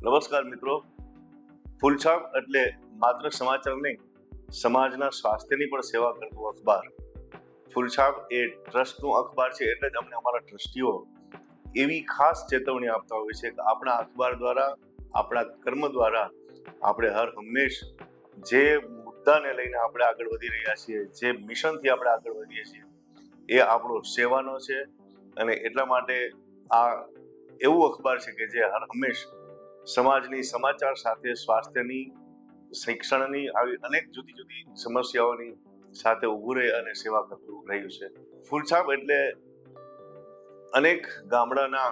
નમસ્કાર મિત્રો, ફૂલછાપ એટલે માત્ર સમાચાર નહીં, સમાજના સ્વાસ્થ્યની પણ સેવા કરતું અખબાર. ફૂલછાપ એ ટ્રસ્ટનું અખબાર છે, એટલે જ અમને અમારા ટ્રસ્ટીઓ એવી ખાસ ચેતવણી આપતા હોય છે કે આપણા અખબાર દ્વારા, આપણા કર્મ દ્વારા આપણે હર હંમેશ જે મુદ્દાને લઈને આપણે આગળ વધી રહ્યા છીએ, જે મિશનથી આપણે આગળ વધીએ છીએ, એ આપણો સેવાનો છે. અને એટલા માટે આ એવું અખબાર છે કે જે હર હંમેશ સમાજની સમાચાર સાથે સ્વાસ્થ્યની, શિક્ષણની આવી અનેક જુદી જુદી સમસ્યાઓની સાથે ઊભું રહે અને સેવા કરતું રહ્યું છે. ફૂલછાપ એટલે અનેક ગામડાના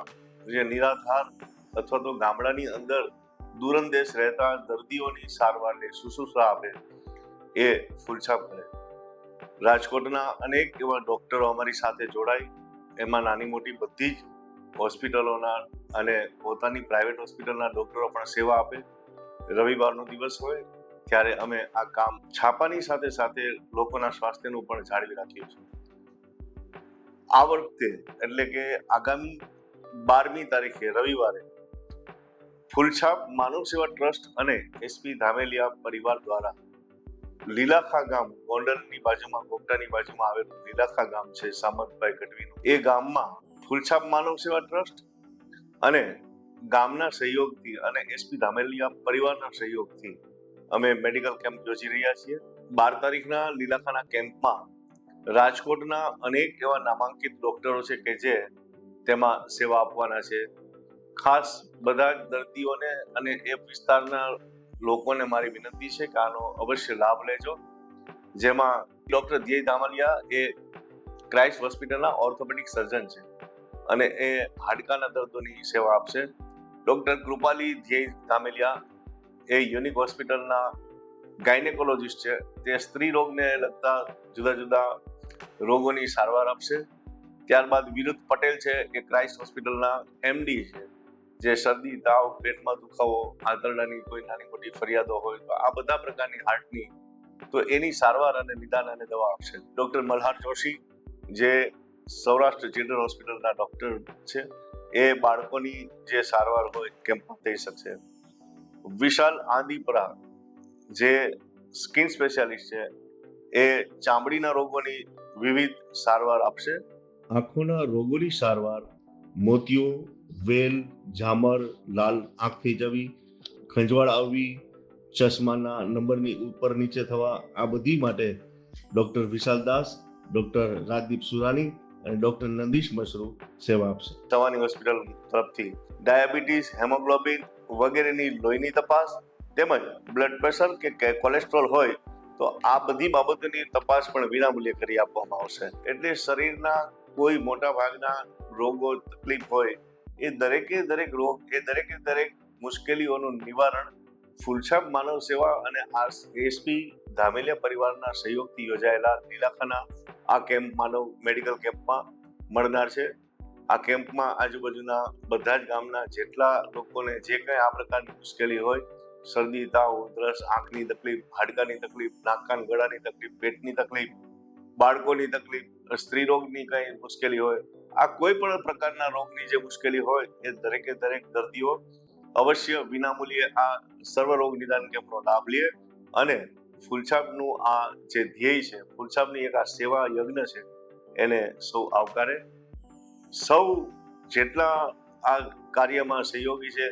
જે નિરાધાર અથવા તો ગામડાની અંદર દૂરંદેશ રહેતા દર્દીઓની સારવારને શુશ્રૂષા આપે એ ફૂલછાપ કરે. રાજકોટના અનેક એવા ડોક્ટરો અમારી સાથે જોડાય, એમાં નાની મોટી બધી જ હોસ્પિટલોના અને પોતાની પ્રાઇવેટ હોસ્પિટલના ડોક્ટરો પણ સેવા આપે. રવિવારનો દિવસ હોય ત્યારે અમે આ કામ છાપાની સાથે સાથે લોકોના સ્વાસ્થ્યનું પણ જાળવી રાખીએ છીએ. આ વખતે એટલે કે આગામી 12મી તારીખે રવિવારે ફૂલછાપ માનવ સેવા ટ્રસ્ટ અને એસપી ધામેલિયા પરિવાર દ્વારા લીલાખા ગામ, ગોંડલની બાજુમાં, ગોગટાની બાજુમાં આવેલું લીલાખા ગામ છે, સામંતભાઈ ગઢવીનું. એ ગામમાં ફૂલછાપ માનવ સેવા ટ્રસ્ટ અને ગામના સહયોગથી અને એસપી ધામેલિયા પરિવારના સહયોગથી અમે મેડિકલ કેમ્પ યોજી રહ્યા છીએ. 12 તારીખના લીલાખાના કેમ્પમાં રાજકોટના અનેક એવા નામાંકિત ડોક્ટરો છે કે જે તેમાં સેવા આપવાના છે. ખાસ બધા જ દર્દીઓને અને એ વિસ્તારના લોકોને મારી વિનંતી છે કે આનો અવશ્ય લાભ લેજો. જેમાં ડોક્ટર ધ્યેય ધામેલિયા એ ક્રાઇસ્ટ હોસ્પિટલના ઓર્થોપેડિક સર્જન છે અને એ હાડકાના દર્દોની સેવા આપશે. ડોક્ટર કૃપાલી ધ્યેય ધામેલિયા એ યુનિક હોસ્પિટલના ગાયનેકોલોજીસ્ટ છે, તે સ્ત્રી રોગને લગતા જુદા જુદા રોગોની સારવાર આપશે. ત્યારબાદ વિરુદ્ધ પટેલ છે, એ ક્રાઇસ્ટ હોસ્પિટલના એમડી છે, જે શરદી, તાવ, પેટમાં દુખાવો, આંતરડાની કોઈ નાની મોટી ફરિયાદો હોય તો આ બધા પ્રકારની હાર્ટની તો એની સારવાર અને નિદાન અને દવા આપશે. ડોક્ટર મલ્હાર જોશી જે સૌરાષ્ટ્ર ચિલ્ડ્રન હોસ્પિટલના ડોક્ટર છે, એ બાળકોની જે સારવાર હોય કેમ્પમાં થઈ શકશે. વિશાલ આંદીપરા જે સ્કિન સ્પેશિયાલિસ્ટ છે, એ ચામડીના રોગોની વિવિધ સારવાર આપશે. આંખોના રોગોની સારવાર, મોતિયો, વેલ, ઝામર, લાલ આંખ થઈ જવી, ખંજવાળ આવવી, ચશ્માના નંબરની ઉપર નીચે થવા, આ બધી માટે ડૉક્ટર વિશાલ દાસ, ડૉક્ટર રાજદીપ સુરાણી અને ડૉક્ટર નંદીશ મશરૂ સેવા આપશે. સવાની હોસ્પિટલ તરફથી ડાયાબિટીસ, હેમોગ્લોબિન વગેરેની લોહીની તપાસ તેમજ બ્લડ પ્રેશર કે કોલેસ્ટ્રોલ હોય તો આ બધી બાબતોની તપાસ પણ વિનામૂલ્યે કરી આપવામાં આવશે. એટલે શરીરના કોઈ મોટા ભાગના રોગો, તકલીફ હોય એ દરેકે દરેક રોગ, એ દરેકે દરેક મુશ્કેલીઓનું નિવારણ ફૂલછાપ માનવ સેવા અને એસપી ધામેલિયા પરિવારના સહયોગથી યોજાયેલા લીલાખાના આ કેમ્પ, માનવ મેડિકલ કેમ્પમાં મળનાર છે. આ કેમ્પમાં આજુબાજુના બધા જ ગામના જેટલા લોકોને જે કંઈ આ પ્રકારની મુશ્કેલી હોય, શરદી, તાવ, ઉધરસ, આંખની તકલીફ, હાડકાની તકલીફ, નાક કાન ગળાની તકલીફ, પેટની તકલીફ, બાળકોની તકલીફ, સ્ત્રી રોગની કંઈ મુશ્કેલી હોય, આ કોઈ પણ પ્રકારના રોગની જે મુશ્કેલી હોય એ દરેકે દરેક દર્દીઓ અવશ્ય વિનામૂલ્યે આ સર્વ રોગ નિદાન કેમ્પનો લાભ લે અને ફૂલછાપનું આ જે ધ્યેય છે, ફૂલછાપની એક આ સેવા યજ્ઞ છે, એને સૌ આવકારે. સૌ જેટલા આ કાર્યમાં સહયોગી છે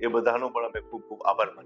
એ બધાનો પણ અમે ખૂબ ખૂબ આભાર માનીએ.